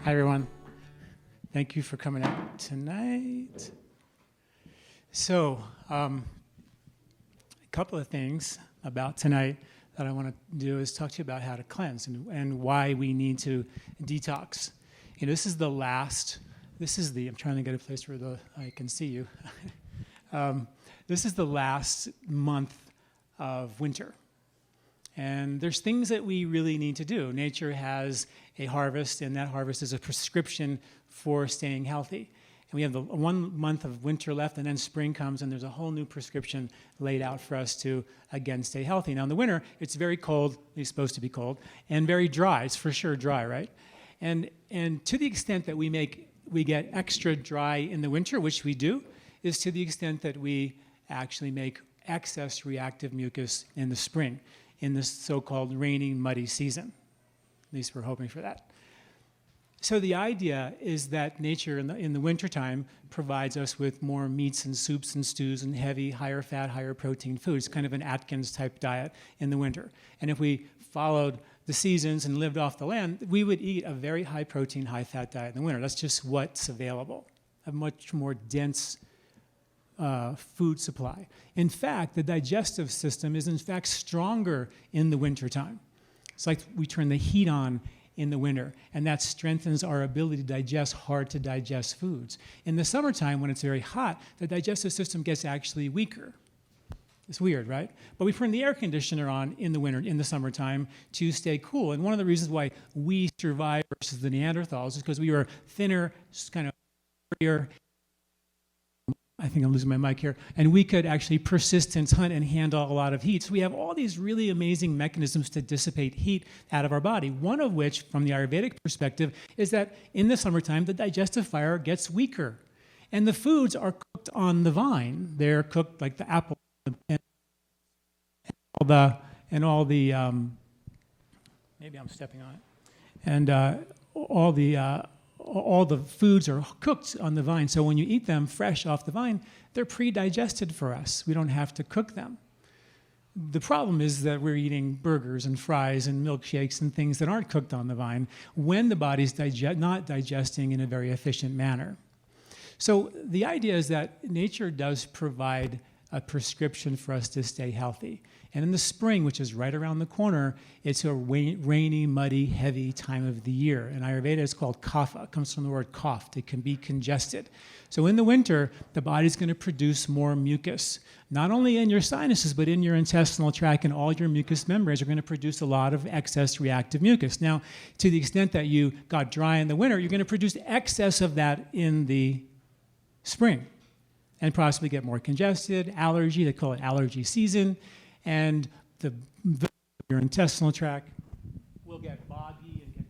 Hi, everyone. Thank you for coming out tonight. So, a couple of things about tonight that I want to do is talk to you about how to cleanse and why we need to detox. You know, I'm trying to get a place where I can see you. This is the last month of winter. And there's things that we really need to do. Nature has a harvest, and that harvest is a prescription for staying healthy. And we have the 1 month of winter left, and then spring comes, and there's a whole new prescription laid out for us to, again, stay healthy. Now, in the winter, it's very cold, it's supposed to be cold, and very dry. It's for sure dry, right? And to the extent that we get extra dry in the winter, which we do, is to the extent that we actually make excess reactive mucus in the spring, in this so-called rainy, muddy season. At least we're hoping for that. So the idea is that nature in the wintertime provides us with more meats and soups and stews and heavy, higher fat, higher protein foods, kind of an Atkins type diet in the winter. And if we followed the seasons and lived off the land, we would eat a very high protein, high fat diet in the winter. That's just what's available, a much more dense food supply. In fact, the digestive system is in fact stronger in the wintertime. It's like we turn the heat on in the winter, and that strengthens our ability to digest hard to digest foods. In the summertime, when it's very hot, the digestive system gets actually weaker. It's weird, right? But we turn the air conditioner on in the winter, in the summertime, to stay cool. And one of the reasons why we survive versus the Neanderthals is because we were thinner, kind of furrier. I think I'm losing my mic here. And we could actually persistence hunt and handle a lot of heat. So we have all these really amazing mechanisms to dissipate heat out of our body. One of which, from the Ayurvedic perspective, is that in the summertime, the digestive fire gets weaker. And the foods are cooked on the vine. They're cooked like the apple and all the maybe I'm stepping on it. And all the foods are cooked on the vine. So when you eat them fresh off the vine, they're pre-digested for us. We don't have to cook them. The problem is that we're eating burgers and fries and milkshakes and things that aren't cooked on the vine when the body's not digesting in a very efficient manner. So the idea is that nature does provide a prescription for us to stay healthy. And in the spring, which is right around the corner, it's a rainy, muddy, heavy time of the year. In Ayurveda, it's called kapha. It comes from the word coughed. It can be congested. So in the winter, the body's going to produce more mucus, not only in your sinuses, but in your intestinal tract, and all your mucous membranes are going to produce a lot of excess reactive mucus. Now, to the extent that you got dry in the winter, you're going to produce excess of that in the spring and possibly get more congested, allergy, they call it allergy season, and your intestinal tract will get boggy and get...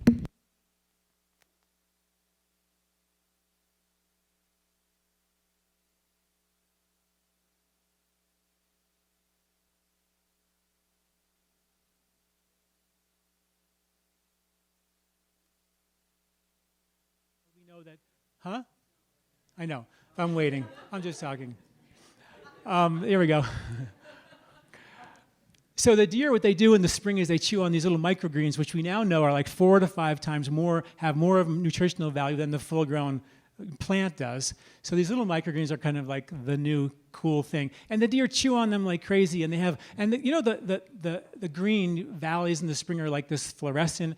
We know that, huh? I know, I'm waiting, I'm just talking. Here we go. So the deer, what they do in the spring is they chew on these little microgreens, which we now know are like 4 to 5 times more, have more of nutritional value than the full-grown plant does. So these little microgreens are kind of like the new cool thing. And the deer chew on them like crazy, and they have, and the green valleys in the spring are like this fluorescent,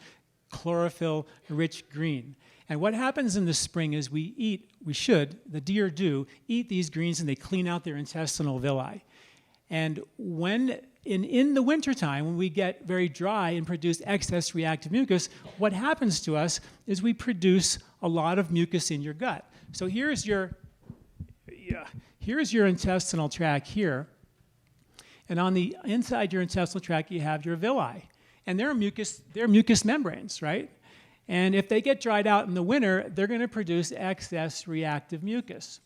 chlorophyll-rich green. And what happens in the spring is the deer do, eat these greens, and they clean out their intestinal villi. And when in the wintertime, when we get very dry and produce excess reactive mucus, what happens to us is we produce a lot of mucus in your gut. So here's your intestinal tract here. And on the inside your intestinal tract, you have your villi. And they're mucous membranes, right? And if they get dried out in the winter, they're going to produce excess reactive mucus.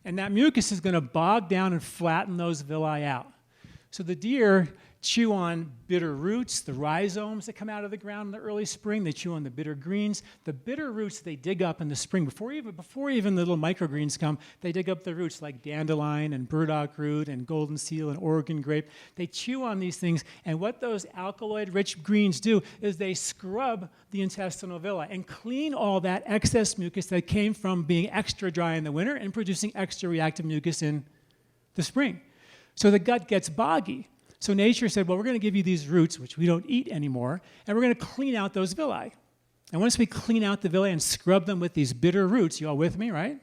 And that mucus is going to bog down and flatten those villi out. So the deer chew on bitter roots, the rhizomes that come out of the ground in the early spring. They chew on the bitter greens. The bitter roots they dig up in the spring. Before even the little microgreens come, they dig up the roots like dandelion and burdock root and golden seal and Oregon grape. They chew on these things, and what those alkaloid-rich greens do is they scrub the intestinal villi and clean all that excess mucus that came from being extra dry in the winter and producing extra reactive mucus in the spring. So the gut gets boggy. So nature said, well, we're going to give you these roots, which we don't eat anymore, and we're going to clean out those villi. And once we clean out the villi and scrub them with these bitter roots, you all with me, right?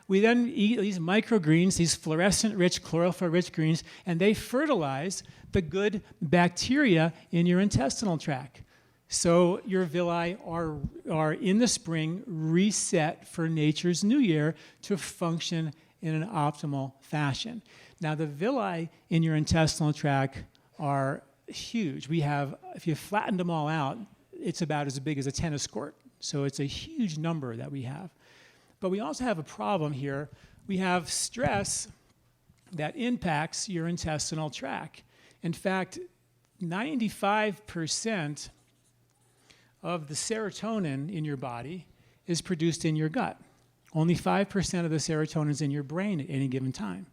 We then eat these microgreens, these fluorescent-rich, chlorophyll-rich greens, and they fertilize the good bacteria in your intestinal tract. So your villi are in the spring reset for nature's new year to function in an optimal fashion. Now, the villi in your intestinal tract are huge. If you flattened them all out, it's about as big as a tennis court. So it's a huge number that we have. But we also have a problem here. We have stress that impacts your intestinal tract. In fact, 95% of the serotonin in your body is produced in your gut. Only 5% of the serotonin is in your brain at any given time.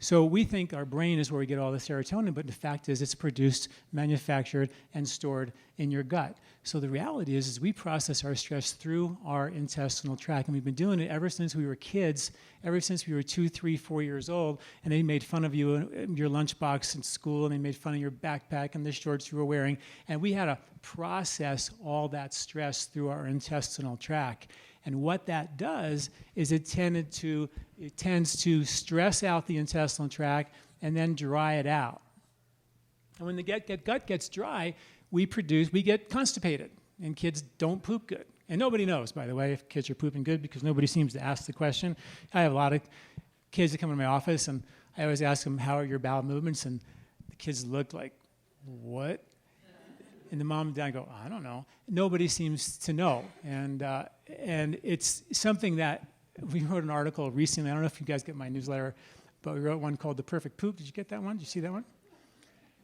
So we think our brain is where we get all the serotonin, but the fact is it's produced, manufactured, and stored in your gut. So the reality is we process our stress through our intestinal tract, and we've been doing it ever since we were kids, ever since we were 2, 3, 4 years old, and they made fun of you in your lunchbox in school, and they made fun of your backpack and the shorts you were wearing, and we had to process all that stress through our intestinal tract. And what that does is it tends to stress out the intestinal tract and then dry it out. And when the gut gets dry, we get constipated, and kids don't poop good. And nobody knows, by the way, if kids are pooping good because nobody seems to ask the question. I have a lot of kids that come into my office, and I always ask them, how are your bowel movements? And the kids look like, what? And the mom and dad go, I don't know. Nobody seems to know. And it's something that we wrote an article recently. I don't know if you guys get my newsletter, but we wrote one called The Perfect Poop. Did you get that one? Did you see that one?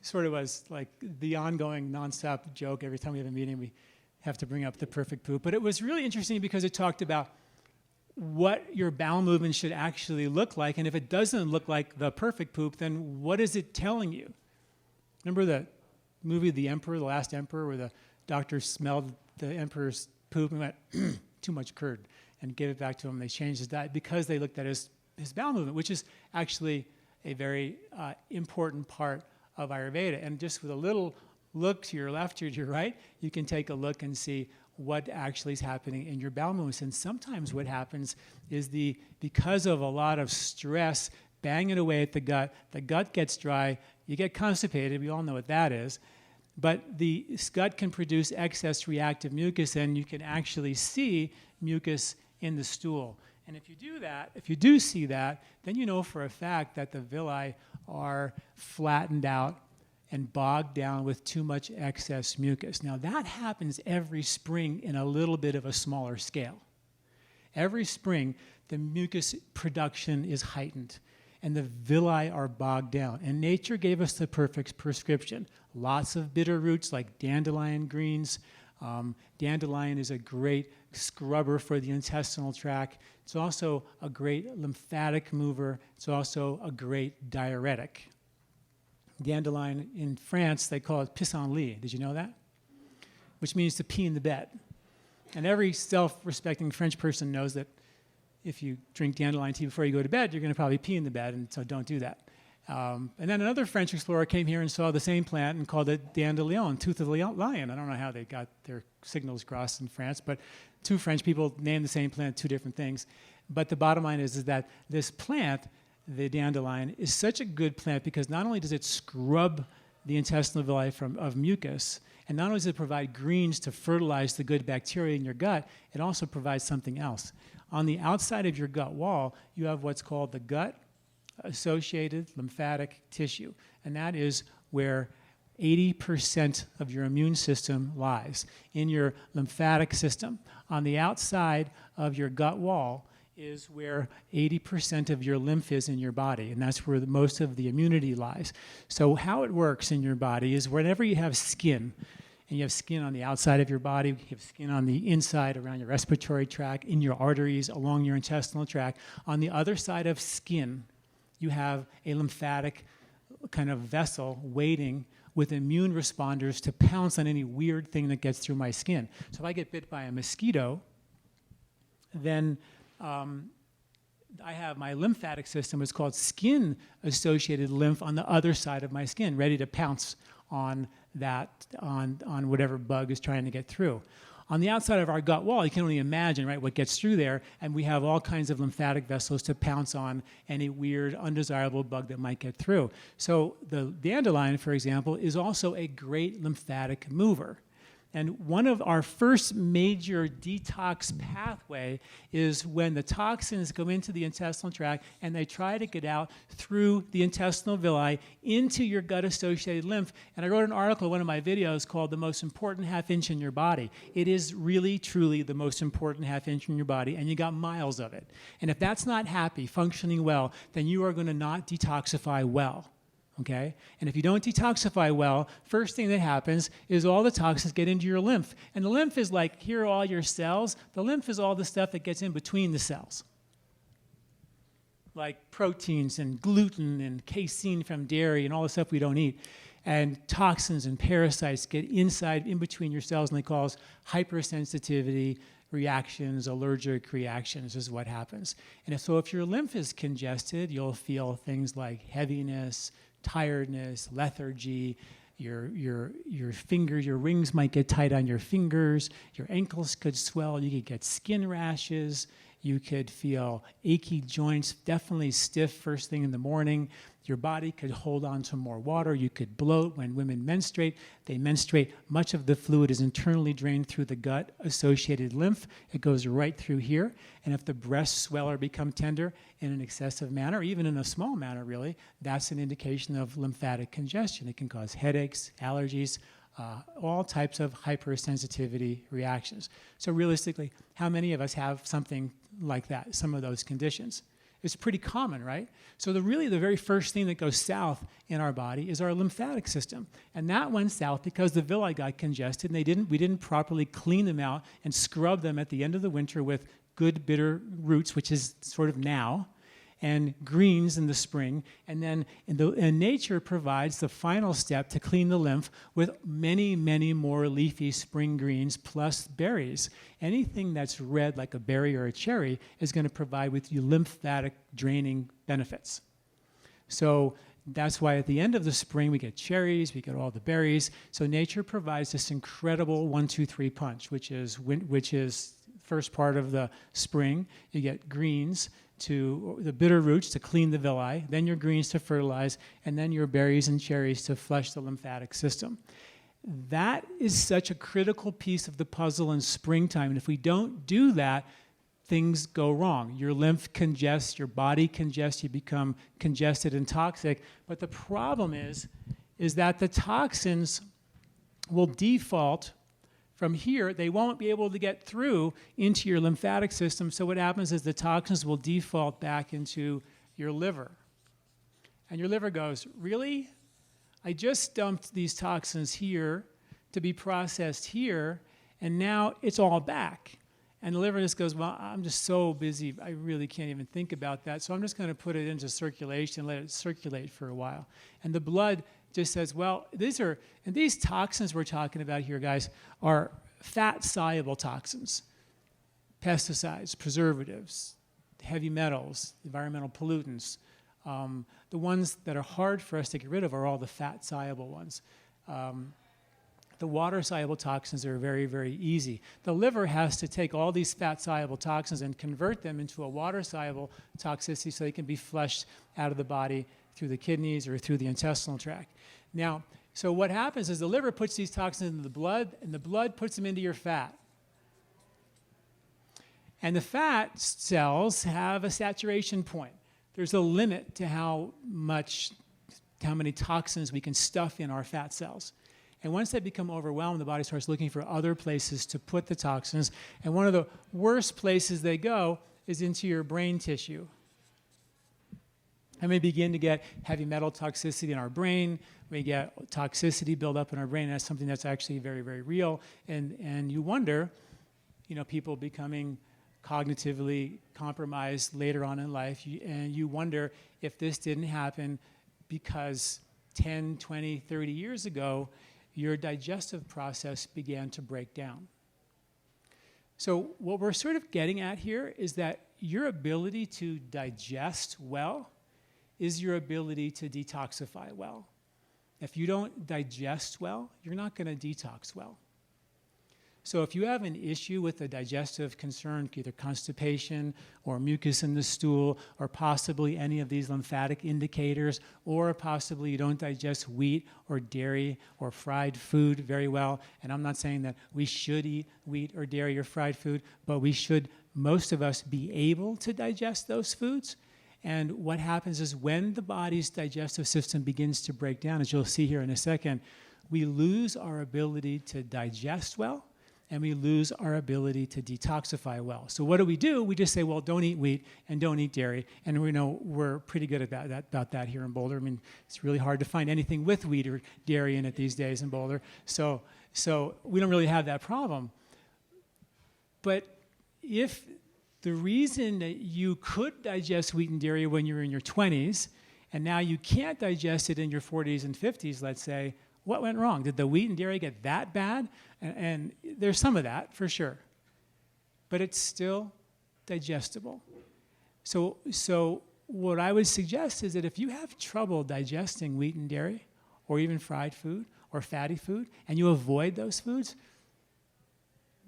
Sort of was like the ongoing nonstop joke. Every time we have a meeting, we have to bring up the perfect poop. But it was really interesting because it talked about what your bowel movement should actually look like. And if it doesn't look like the perfect poop, then what is it telling you? Remember the movie The Emperor, The Last Emperor, where the doctor smelled the emperor's poop and went, too much curd, and gave it back to him. They changed his diet because they looked at his bowel movement, which is actually a very important part of Ayurveda. And just with a little look to your left or to your right, you can take a look and see what actually is happening in your bowel movements. And sometimes what happens is because of a lot of stress banging away at the gut gets dry, you get constipated, we all know what that is, but the gut can produce excess reactive mucus, and you can actually see mucus in the stool. And if you do see that, then you know for a fact that the villi are flattened out and bogged down with too much excess mucus. Now that happens every spring in a little bit of a smaller scale. Every spring, the mucus production is heightened, and the villi are bogged down. And nature gave us the perfect prescription. Lots of bitter roots like dandelion greens. Dandelion is a great scrubber for the intestinal tract. It's also a great lymphatic mover. It's also a great diuretic. Dandelion in France, they call it pissenlit. Did you know that? Which means to pee in the bed. And every self-respecting French person knows that if you drink dandelion tea before you go to bed, you're going to probably pee in the bed, and so don't do that. And then another French explorer came here and saw the same plant and called it dandelion, tooth of the lion. I don't know how they got their signals crossed in France, but two French people named the same plant two different things. But the bottom line is that this plant, the dandelion, is such a good plant because not only does it scrub the intestinal villi of mucus, and not only does it provide greens to fertilize the good bacteria in your gut, it also provides something else. On the outside of your gut wall, you have what's called the gut-associated lymphatic tissue, and that is where 80% of your immune system lies, in your lymphatic system. On the outside of your gut wall is where 80% of your lymph is in your body, and that's where most of the immunity lies. So how it works in your body is whenever you have skin, and you have skin on the outside of your body, you have skin on the inside around your respiratory tract, in your arteries, along your intestinal tract. On the other side of skin, you have a lymphatic kind of vessel waiting with immune responders to pounce on any weird thing that gets through my skin. So if I get bit by a mosquito, then I have my lymphatic system, it's called skin-associated lymph, on the other side of my skin, ready to pounce on that, on whatever bug is trying to get through. On the outside of our gut wall, you can only imagine, right, what gets through there, and we have all kinds of lymphatic vessels to pounce on any weird, undesirable bug that might get through. So the dandelion, for example, is also a great lymphatic mover. And one of our first major detox pathway is when the toxins go into the intestinal tract and they try to get out through the intestinal villi into your gut-associated lymph. And I wrote an article in one of my videos called The Most Important Half Inch in Your Body. It is really, truly the most important half inch in your body, and you got miles of it. And if that's not happy, functioning well, then you are going to not detoxify well. Okay? And if you don't detoxify well, first thing that happens is all the toxins get into your lymph. And the lymph is like, here are all your cells. The lymph is all the stuff that gets in between the cells, like proteins and gluten and casein from dairy and all the stuff we don't eat. And toxins and parasites get inside, in between your cells, and they cause hypersensitivity reactions, allergic reactions is what happens. And so if your lymph is congested, you'll feel things like heaviness, tiredness, lethargy, your fingers, your rings might get tight on your fingers, your ankles could swell, you could get skin rashes, you could feel achy joints, definitely stiff first thing in the morning. Your body could hold on to more water. You could bloat. When women menstruate, they menstruate. Much of the fluid is internally drained through the gut-associated lymph. It goes right through here. And if the breasts swell or become tender in an excessive manner, even in a small manner, really, that's an indication of lymphatic congestion. It can cause headaches, allergies, all types of hypersensitivity reactions. So realistically, how many of us have something like that, some of those conditions? It's pretty common, right? So the very first thing that goes south in our body is our lymphatic system. And that went south because the villi got congested and we didn't properly clean them out and scrub them at the end of the winter with good bitter roots, which is sort of now, and greens in the spring. And then and nature provides the final step to clean the lymph with many, many more leafy spring greens plus berries. Anything that's red like a berry or a cherry is going to provide with you lymphatic draining benefits. So that's why at the end of the spring we get cherries, we get all the berries. So nature provides this incredible 1-2-3 punch, which is first part of the spring. You get greens to the bitter roots to clean the villi, then your greens to fertilize, and then your berries and cherries to flush the lymphatic system. That is such a critical piece of the puzzle in springtime, and if we don't do that, things go wrong. Your lymph congests, your body congests, you become congested and toxic, but the problem is that the toxins will default from here. They won't be able to get through into your lymphatic system. So what happens is the toxins will default back into your liver. And your liver goes, really? I just dumped these toxins here to be processed here, and now it's all back. And the liver just goes, well, I'm just so busy, I really can't even think about that. So I'm just going to put it into circulation, let it circulate for a while. And the blood just says, well, these toxins we're talking about here, guys, are fat-soluble toxins, pesticides, preservatives, heavy metals, environmental pollutants. The ones that are hard for us to get rid of are all the fat-soluble ones. The water-soluble toxins are very, very easy. The liver has to take all these fat-soluble toxins and convert them into a water-soluble toxicity so they can be flushed out of the body through the kidneys or through the intestinal tract. Now, so what happens is the liver puts these toxins into the blood, and the blood puts them into your fat. And the fat cells have a saturation point. There's a limit to how many toxins we can stuff in our fat cells. And once they become overwhelmed, the body starts looking for other places to put the toxins. And one of the worst places they go is into your brain tissue. And we begin to get heavy metal toxicity in our brain. We get toxicity build up in our brain. And that's something that's actually very, very real. And you wonder, people becoming cognitively compromised later on in life. And you wonder if this didn't happen because 10, 20, 30 years ago, your digestive process began to break down. So what we're sort of getting at here is that your ability to digest well is your ability to detoxify well. If you don't digest well, you're not going to detox well. So if you have an issue with a digestive concern, either constipation or mucus in the stool, or possibly any of these lymphatic indicators, or possibly you don't digest wheat or dairy or fried food very well, and I'm not saying that we should eat wheat or dairy or fried food, but we should, most of us, be able to digest those foods. And what happens is when the body's digestive system begins to break down, as you'll see here in a second, we lose our ability to digest well, and we lose our ability to detoxify well. So what do? We just say, well, don't eat wheat and don't eat dairy. And we know we're pretty good about that here in Boulder. I mean, it's really hard to find anything with wheat or dairy in it these days in Boulder. So we don't really have that problem. But if the reason that you could digest wheat and dairy when you're in your 20s, and now you can't digest it in your 40s and 50s, let's say, what went wrong? Did the wheat and dairy get that bad? And there's some of that, for sure. But it's still digestible. So what I would suggest is that if you have trouble digesting wheat and dairy, or even fried food, or fatty food, and you avoid those foods,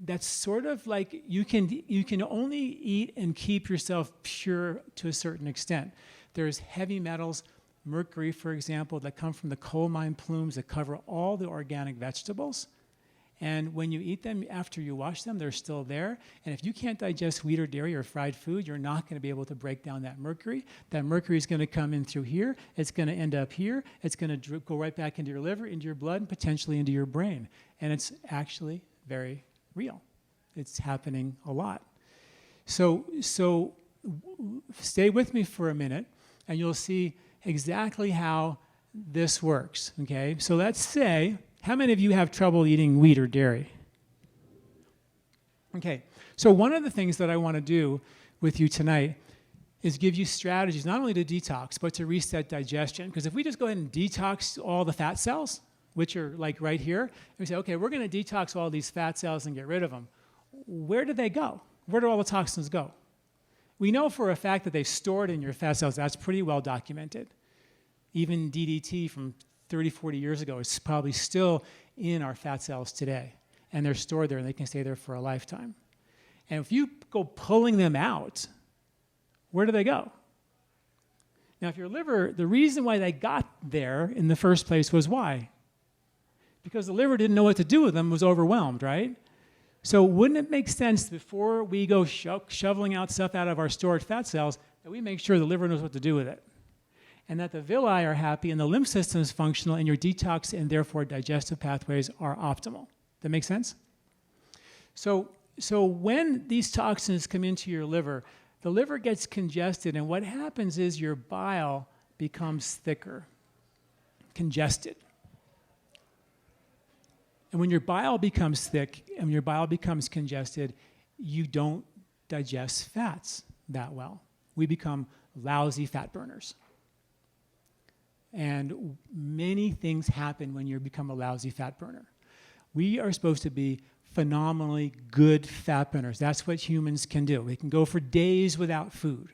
that's sort of like you can only eat and keep yourself pure to a certain extent. There's heavy metals, mercury, for example, that come from the coal mine plumes that cover all the organic vegetables. And when you eat them after you wash them, they're still there. And if you can't digest wheat or dairy or fried food, you're not going to be able to break down that mercury. That mercury is going to come in through here. It's going to end up here. It's going to go right back into your liver, into your blood, and potentially into your brain. And it's actually very real. It's happening a lot. So stay with me for a minute, and you'll see exactly how this works, okay? So let's say, how many of you have trouble eating wheat or dairy? Okay, so one of the things that I want to do with you tonight is give you strategies not only to detox, but to reset digestion. Because if we just go ahead and detox all the fat cells, which are like right here, and we say, okay, we're going to detox all these fat cells and get rid of them, where do they go? Where do all the toxins go? We know for a fact that they're stored in your fat cells. That's pretty well documented. Even DDT from 30, 40 years ago is probably still in our fat cells today. And they're stored there, and they can stay there for a lifetime. And if you go pulling them out, where do they go? Now, if your liver, the reason why they got there in the first place was why? Because the liver didn't know what to do with them, was overwhelmed, right? So wouldn't it make sense before we go shoveling out stuff out of our stored fat cells that we make sure the liver knows what to do with it? And that the villi are happy and the lymph system is functional and your detox and therefore digestive pathways are optimal. That make sense? So when these toxins come into your liver, the liver gets congested, and what happens is your bile becomes thicker, congested. And when your bile becomes thick and your bile becomes congested, you don't digest fats that well. We become lousy fat burners. And many things happen when you become a lousy fat burner. We are supposed to be phenomenally good fat burners. That's what humans can do. We can go for days without food.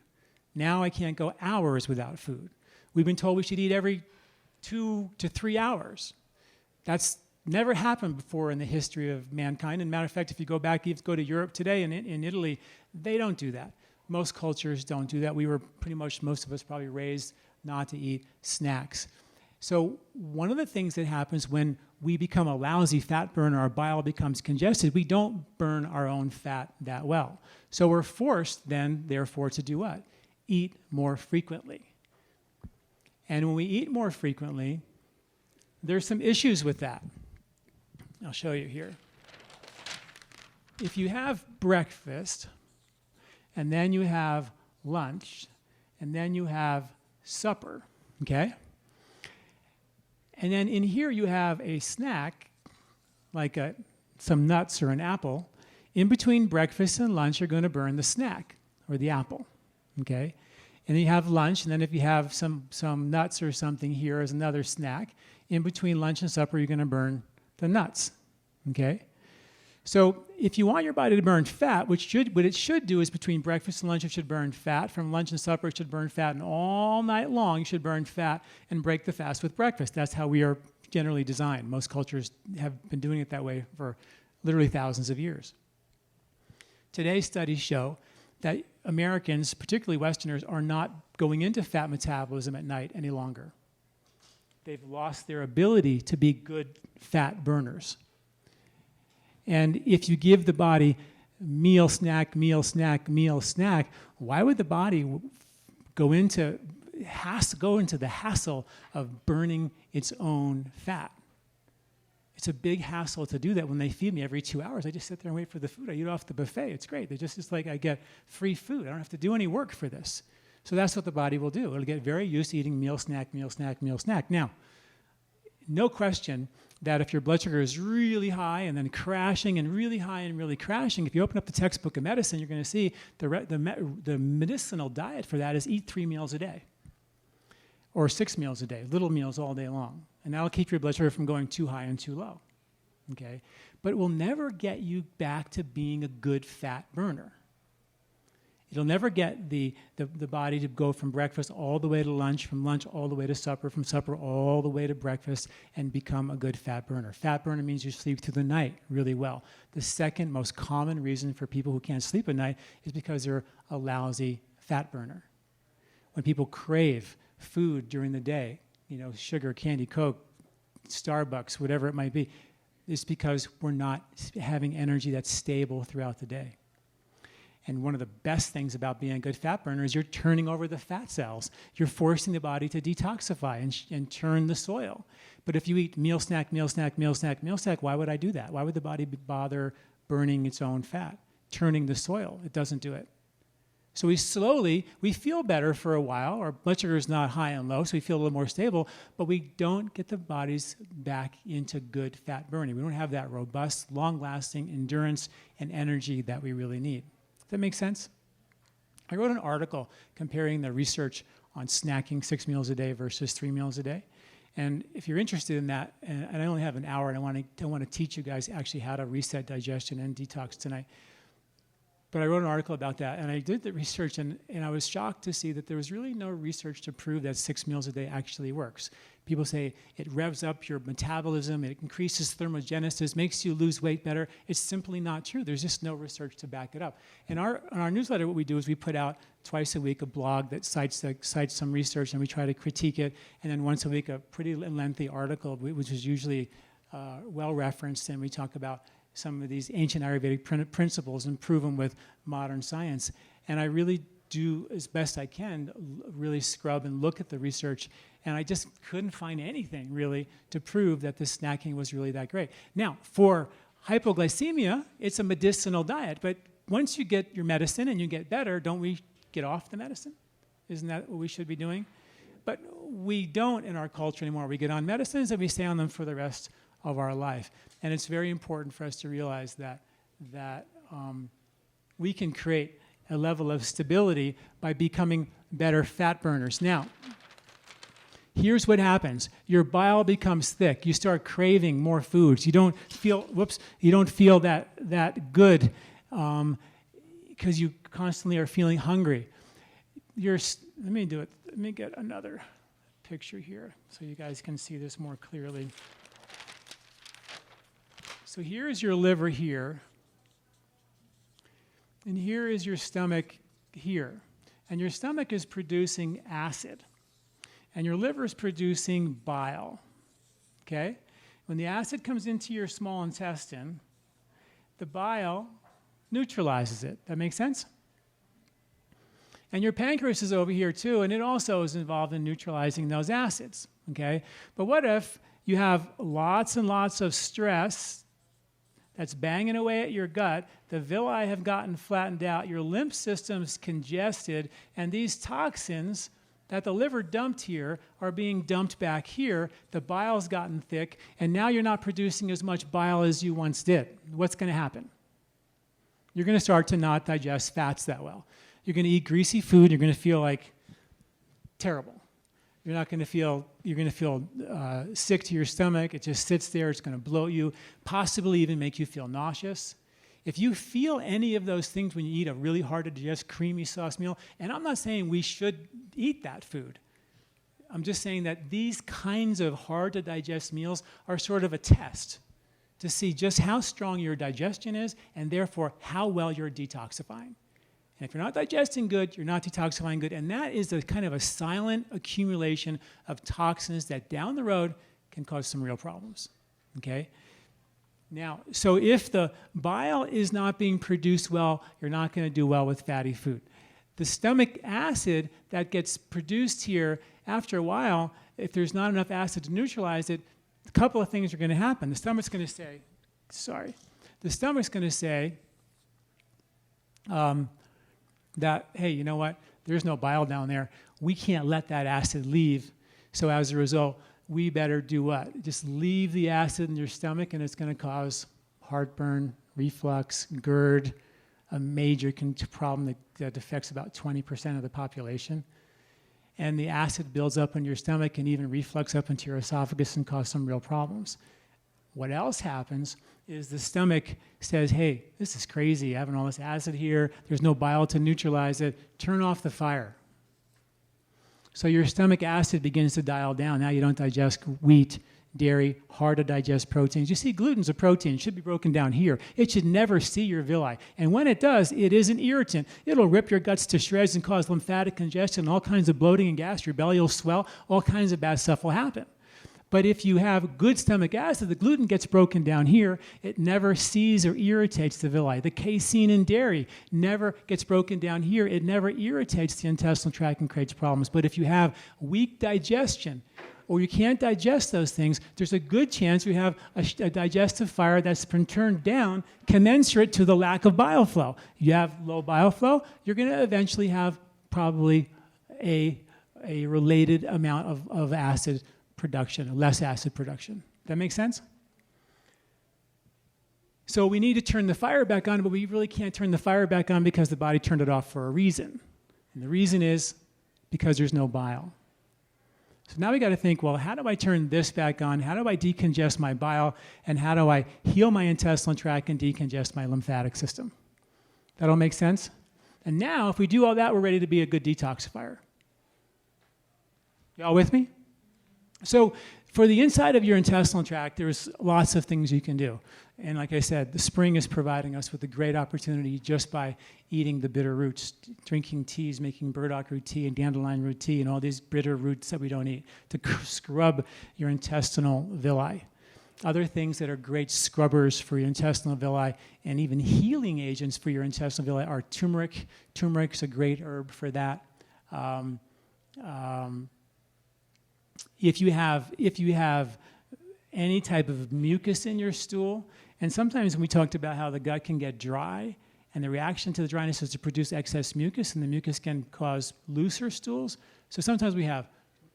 Now I can't go hours without food. We've been told we should eat every 2 to 3 hours. That's never happened before in the history of mankind. And matter of fact, if you go back, you go to Europe today and in Italy, they don't do that. Most cultures don't do that. We were pretty much, most of us probably raised not to eat snacks. So one of the things that happens when we become a lousy fat burner, our bile becomes congested, we don't burn our own fat that well. So we're forced then, therefore, to do what? Eat more frequently. And when we eat more frequently, there's some issues with that. I'll show you here. If you have breakfast and then you have lunch, and then you have supper, okay? And then in here you have a snack, like some nuts or an apple. In between breakfast and lunch, you're going to burn the snack or the apple, okay? And then you have lunch, and then if you have some nuts or something here as another snack, in between lunch and supper, you're going to burn the nuts, okay? So if you want your body to burn fat, what it should do is between breakfast and lunch, it should burn fat. From lunch and supper, it should burn fat. And all night long, you should burn fat and break the fast with breakfast. That's how we are generally designed. Most cultures have been doing it that way for literally thousands of years. Today's studies show that Americans, particularly Westerners, are not going into fat metabolism at night any longer. They've lost their ability to be good fat burners. And if you give the body meal, snack, meal, snack, meal, snack, why would the body go into the hassle of burning its own fat? It's a big hassle to do that. When they feed me every 2 hours, I just sit there and wait for the food. I eat off the buffet. It's great. It's like I get free food. I don't have to do any work for this. So that's what the body will do. It'll get very used to eating meal, snack, meal, snack, meal, snack. Now, no question that if your blood sugar is really high and then crashing and really high and really crashing, if you open up the textbook of medicine, you're going to see the medicinal diet for that is eat 3 meals a day or 6 meals a day, little meals all day long. And that'll keep your blood sugar from going too high and too low, okay? But it will never get you back to being a good fat burner. It'll never get the body to go from breakfast all the way to lunch, from lunch all the way to supper, from supper all the way to breakfast, and become a good fat burner. Fat burner means you sleep through the night really well. The second most common reason for people who can't sleep at night is because they're a lousy fat burner. When people crave food during the day, sugar, candy, Coke, Starbucks, whatever it might be, it's because we're not having energy that's stable throughout the day. And one of the best things about being a good fat burner is you're turning over the fat cells. You're forcing the body to detoxify and turn the soil. But if you eat meal, snack, meal, snack, meal, snack, meal, snack, why would I do that? Why would the body bother burning its own fat, turning the soil? It doesn't do it. So we feel better for a while. Our blood sugar is not high and low, so we feel a little more stable, but we don't get the bodies back into good fat burning. We don't have that robust, long-lasting endurance and energy that we really need. Does that make sense? I wrote an article comparing the research on snacking 6 meals a day versus 3 meals a day. And if you're interested in that, and I only have an hour, and I want to teach you guys actually how to reset digestion and detox tonight. But I wrote an article about that, and I did the research, and I was shocked to see that there was really no research to prove that 6 meals a day actually works. People say it revs up your metabolism, it increases thermogenesis, makes you lose weight better. It's simply not true. There's just no research to back it up. In our newsletter, what we do is we put out twice a week a blog that cites some research, and we try to critique it, and then once a week a pretty lengthy article, which is usually well-referenced, and we talk about some of these ancient Ayurvedic principles and prove them with modern science. And I really do, as best I can, really scrub and look at the research, and I just couldn't find anything really to prove that this snacking was really that great. Now, for hypoglycemia, it's a medicinal diet, but once you get your medicine and you get better, don't we get off the medicine? Isn't that what we should be doing? But we don't in our culture anymore. We get on medicines and we stay on them for the rest of our life. And it's very important for us to realize that we can create a level of stability by becoming better fat burners. Now, here's what happens. Your bile becomes thick. You start craving more foods. You don't feel that good because you constantly are feeling hungry. Let me do it. Let me get another picture here so you guys can see this more clearly. So here is your liver here, and here is your stomach here. And your stomach is producing acid, and your liver is producing bile, okay? When the acid comes into your small intestine, the bile neutralizes it. That makes sense? And your pancreas is over here too, and it also is involved in neutralizing those acids, okay? But what if you have lots and lots of stress that's banging away at your gut. The villi have gotten flattened out. Your lymph system's congested. And these toxins that the liver dumped here are being dumped back here. The bile's gotten thick. And now you're not producing as much bile as you once did. What's going to happen? You're going to start to not digest fats that well. You're going to eat greasy food. You're going to feel like terrible. You're going to feel sick to your stomach. It just sits there. It's going to bloat you, possibly even make you feel nauseous. If you feel any of those things when you eat a really hard to digest creamy sauce meal, and I'm not saying we should eat that food. I'm just saying that these kinds of hard to digest meals are sort of a test to see just how strong your digestion is and therefore how well you're detoxifying. And if you're not digesting good, you're not detoxifying good. And that is a kind of a silent accumulation of toxins that down the road can cause some real problems, okay? Now, so if the bile is not being produced well, you're not going to do well with fatty food. The stomach acid that gets produced here, after a while, if there's not enough acid to neutralize it, a couple of things are going to happen. The stomach's going to say, that, hey, you know what? There's no bile down there. We can't let that acid leave. So as a result, we better do what? Just leave the acid in your stomach, and it's going to cause heartburn, reflux, GERD, a major problem that affects about 20% of the population. And the acid builds up in your stomach and even reflux up into your esophagus and cause some real problems. What else happens is the stomach says, hey, this is crazy, having all this acid here, there's no bile to neutralize it, turn off the fire. So your stomach acid begins to dial down. Now you don't digest wheat, dairy, hard to digest proteins. You see, gluten's a protein. It should be broken down here. It should never see your villi. And when it does, it is an irritant. It'll rip your guts to shreds and cause lymphatic congestion, all kinds of bloating and gas. Your belly will swell. All kinds of bad stuff will happen. But if you have good stomach acid, the gluten gets broken down here. It never sees or irritates the villi. The casein in dairy never gets broken down here. It never irritates the intestinal tract and creates problems. But if you have weak digestion, or you can't digest those things, there's a good chance you have a digestive fire that's been turned down commensurate to the lack of bile flow. You have low bile flow, you're going to eventually have probably a related amount of acid production, less acid production. That make sense? So we need to turn the fire back on, but we really can't turn the fire back on because the body turned it off for a reason. And the reason is because there's no bile. So now we got to think, well, how do I turn this back on? How do I decongest my bile? And how do I heal my intestinal tract and decongest my lymphatic system? That all make sense? And now, if we do all that, we're ready to be a good detoxifier. Y'all with me? So for the inside of your intestinal tract, there's lots of things you can do. And like I said, the spring is providing us with a great opportunity just by eating the bitter roots, drinking teas, making burdock root tea and dandelion root tea and all these bitter roots that we don't eat to scrub your intestinal villi. Other things that are great scrubbers for your intestinal villi and even healing agents for your intestinal villi are turmeric. Turmeric's a great herb for that. If you have any type of mucus in your stool, and sometimes we talked about how the gut can get dry, and the reaction to the dryness is to produce excess mucus, and the mucus can cause looser stools. So sometimes we have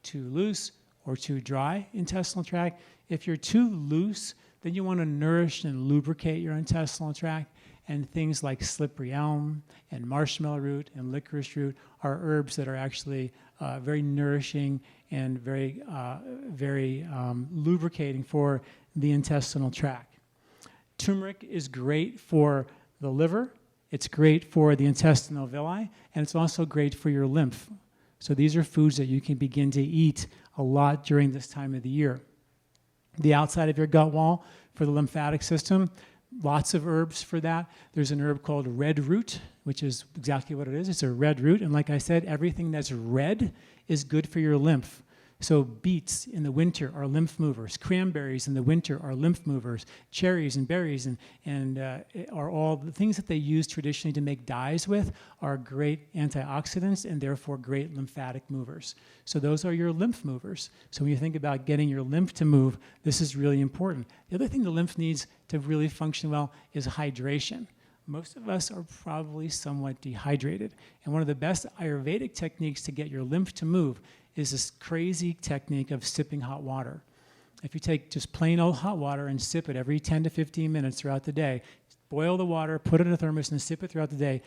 too loose or too dry intestinal tract. If you're too loose, then you want to nourish and lubricate your intestinal tract. And things like slippery elm and marshmallow root and licorice root are herbs that are actually very nourishing and very lubricating for the intestinal tract. Turmeric is great for the liver. It's great for the intestinal villi, and it's also great for your lymph. So these are foods that you can begin to eat a lot during this time of the year. The outside of your gut wall for the lymphatic system, lots of herbs for that. There's an herb called red root, which is exactly what it is. It's a red root, and like I said, everything that's red is good for your lymph. So beets in the winter are lymph movers. Cranberries in the winter are lymph movers. Cherries and berries and are all the things that they use traditionally to make dyes with are great antioxidants and therefore great lymphatic movers. So those are your lymph movers. So when you think about getting your lymph to move, this is really important. The other thing the lymph needs to really function well is hydration. Most of us are probably somewhat dehydrated. And one of the best Ayurvedic techniques to get your lymph to move is this crazy technique of sipping hot water. If you take just plain old hot water and sip it every 10 to 15 minutes throughout the day, boil the water, put it in a thermos, and sip it throughout the day,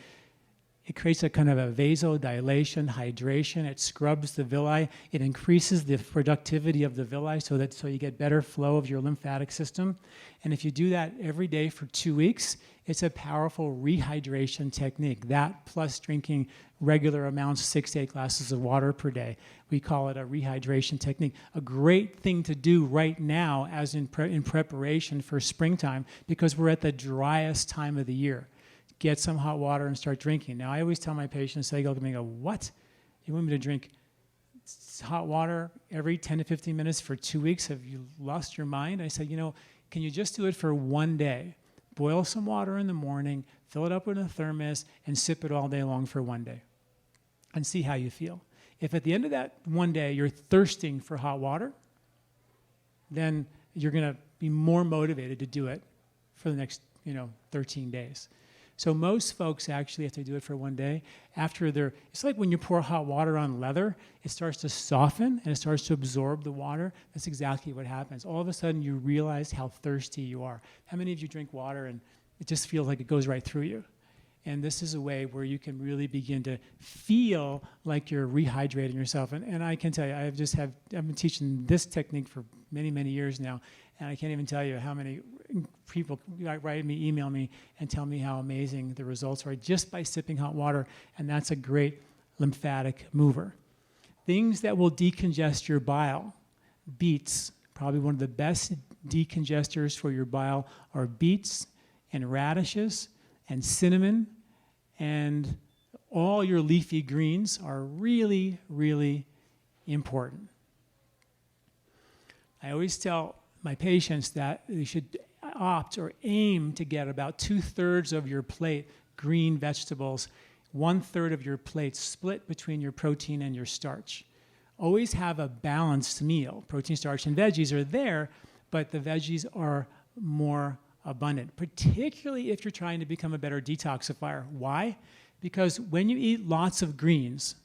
it creates a kind of a vasodilation, hydration. It scrubs the villi. It increases the productivity of the villi so you get better flow of your lymphatic system. And if you do that every day for 2 weeks, it's a powerful rehydration technique. That plus drinking regular amounts, 6 to 8 glasses of water per day. We call it a rehydration technique. A great thing to do right now as in preparation for springtime because we're at the driest time of the year. Get some hot water and start drinking. Now, I always tell my patients, they go to me and go, what? You want me to drink hot water every 10 to 15 minutes for 2 weeks? Have you lost your mind? I said, can you just do it for one day? Boil some water in the morning, fill it up in a thermos, and sip it all day long for one day. And see how you feel. If at the end of that one day you're thirsting for hot water, then you're going to be more motivated to do it for the next 13 days. So most folks actually, if they do it for one day, it's like when you pour hot water on leather, it starts to soften and it starts to absorb the water. That's exactly what happens. All of a sudden, you realize how thirsty you are. How many of you drink water and it just feels like it goes right through you? And this is a way where you can really begin to feel like you're rehydrating yourself. And I can tell you, I've been teaching this technique for many, many years now, and I can't even tell you how many people write me, email me, and tell me how amazing the results are just by sipping hot water, and that's a great lymphatic mover. Things that will decongest your bile. Beets, probably one of the best decongestors for your bile are beets and radishes and cinnamon, and all your leafy greens are really, really important. I always tell my patients that they should opt or aim to get about 2/3 of your plate green vegetables, 1/3 of your plate split between your protein and your starch. Always have a balanced meal. Protein, starch, and veggies are there, but the veggies are more abundant, particularly if you're trying to become a better detoxifier. Why? Because when you eat lots of greens,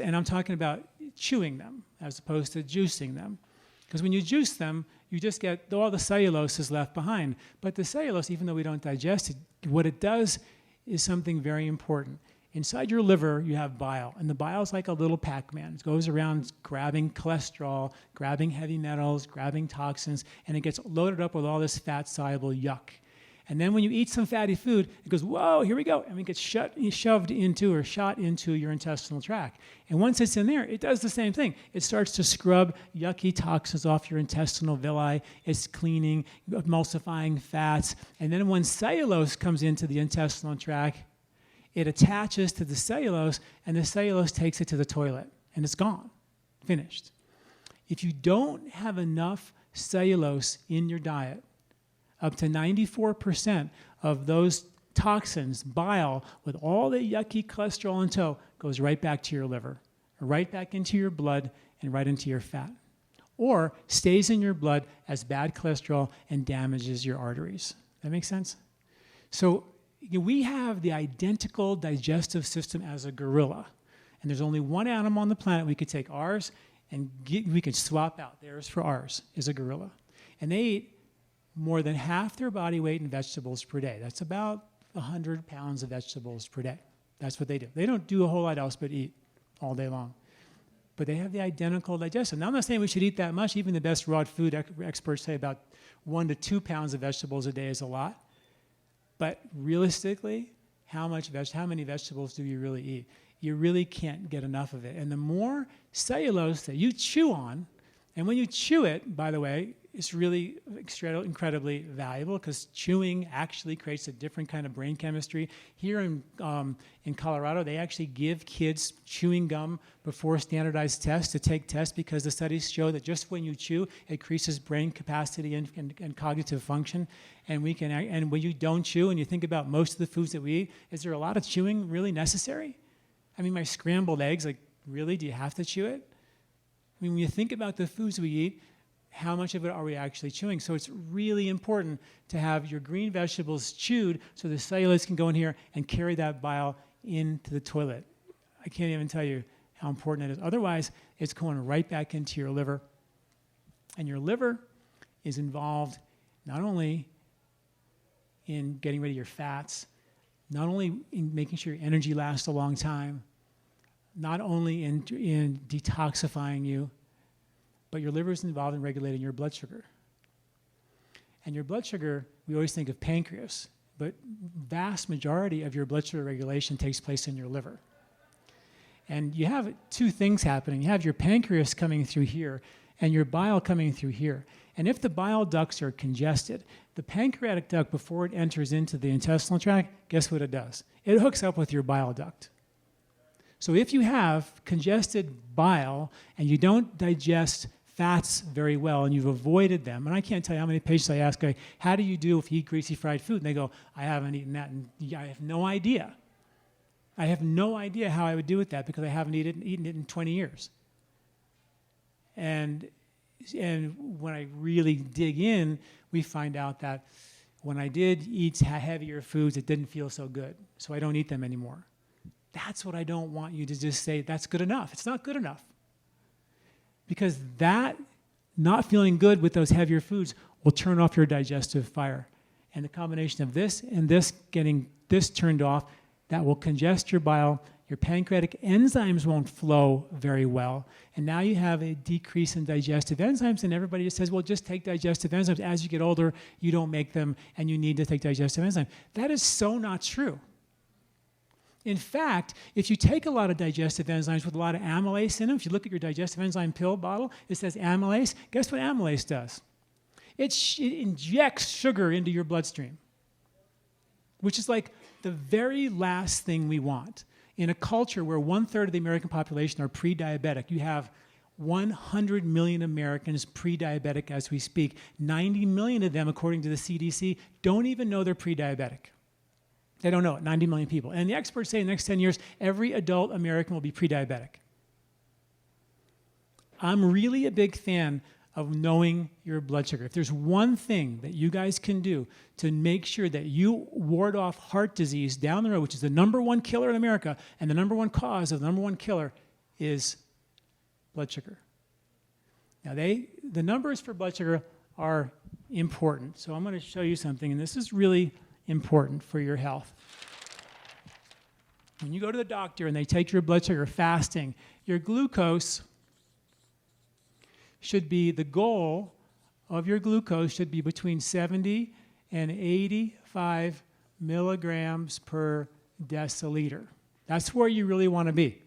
and I'm talking about chewing them as opposed to juicing them, because when you juice them, you just get all the cellulose is left behind. But the cellulose, even though we don't digest it, what it does is something very important. Inside your liver, you have bile, and the bile is like a little Pac-Man. It goes around grabbing cholesterol, grabbing heavy metals, grabbing toxins, and it gets loaded up with all this fat-soluble yuck. And then when you eat some fatty food, it goes, whoa, here we go. And it gets shoved into or shot into your intestinal tract. And once it's in there, it does the same thing. It starts to scrub yucky toxins off your intestinal villi. It's cleaning, emulsifying fats. And then when cellulose comes into the intestinal tract, it attaches to the cellulose, and the cellulose takes it to the toilet. And it's gone, finished. If you don't have enough cellulose in your diet, up to 94% of those toxins, bile, with all the yucky cholesterol in tow, goes right back to your liver, right back into your blood, and right into your fat. Or stays in your blood as bad cholesterol and damages your arteries. That makes sense? So we have the identical digestive system as a gorilla. And there's only one animal on the planet we could take ours and we could swap out theirs for ours, is a gorilla. And they eat more than half their body weight in vegetables per day. That's about 100 pounds of vegetables per day. That's what they do. They don't do a whole lot else but eat all day long. But they have the identical digestion. Now, I'm not saying we should eat that much. Even the best raw food experts say about 1 to 2 pounds of vegetables a day is a lot. But realistically, how many vegetables do you really eat? You really can't get enough of it. And the more cellulose that you chew on, and when you chew it, by the way, is really incredibly valuable because chewing actually creates a different kind of brain chemistry. Here in Colorado, they actually give kids chewing gum before standardized tests to take tests because the studies show that just when you chew, it increases brain capacity and cognitive function. And when you don't chew and you think about most of the foods that we eat, is there a lot of chewing really necessary? I mean, my scrambled eggs, like, really, do you have to chew it? I mean, when you think about the foods we eat, how much of it are we actually chewing? So it's really important to have your green vegetables chewed so the cellulose can go in here and carry that bile into the toilet. I can't even tell you how important that is. Otherwise, it's going right back into your liver. And your liver is involved not only in getting rid of your fats, not only in making sure your energy lasts a long time, not only in detoxifying you, but your liver is involved in regulating your blood sugar. And your blood sugar, we always think of pancreas, but vast majority of your blood sugar regulation takes place in your liver. And you have two things happening. You have your pancreas coming through here and your bile coming through here. And if the bile ducts are congested, the pancreatic duct, before it enters into the intestinal tract, guess what it does? It hooks up with your bile duct. So if you have congested bile and you don't digest fats very well and you've avoided them, and I can't tell you how many patients I ask, how do you do if you eat greasy fried food? And they go, I haven't eaten that, and I have no idea. I have no idea how I would do with that because I haven't eaten it in 20 years. And when I really dig in, we find out that when I did eat heavier foods, it didn't feel so good, so I don't eat them anymore. That's what I don't want you to just say, that's good enough. It's not good enough. Because that not feeling good with those heavier foods will turn off your digestive fire. And the combination of this and this, getting this turned off, that will congest your bile. Your pancreatic enzymes won't flow very well. And now you have a decrease in digestive enzymes, and everybody just says, well, just take digestive enzymes. As you get older, you don't make them, and you need to take digestive enzymes. That is so not true. In fact, if you take a lot of digestive enzymes with a lot of amylase in them, if you look at your digestive enzyme pill bottle, it says amylase. Guess what amylase does? It injects sugar into your bloodstream, which is like the very last thing we want. In a culture where 1/3 of the American population are pre-diabetic, you have 100 million Americans pre-diabetic as we speak. 90 million of them, according to the CDC, don't even know they're pre-diabetic. They don't know it, 90 million people. And the experts say in the next 10 years, every adult American will be pre-diabetic. I'm really a big fan of knowing your blood sugar. If there's one thing that you guys can do to make sure that you ward off heart disease down the road, which is the #1 killer in America, and the #1 cause of the #1 killer is blood sugar. Now, the numbers for blood sugar are important. So I'm going to show you something, and this is really important for your health. When you go to the doctor and they take your blood sugar fasting, your glucose should be, the goal of your glucose should be between 70 and 85 milligrams per deciliter. That's where you really want to be.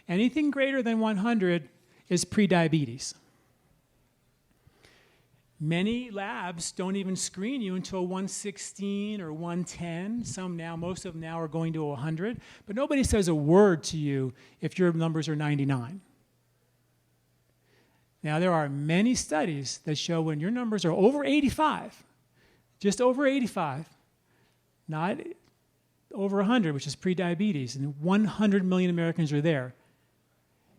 Anything greater than 100 is prediabetes. Many labs don't even screen you until 116 or 110. Most of them now are going to 100. But nobody says a word to you if your numbers are 99. Now, there are many studies that show when your numbers are over 85, just over 85, not over 100, which is prediabetes, and 100 million Americans are there.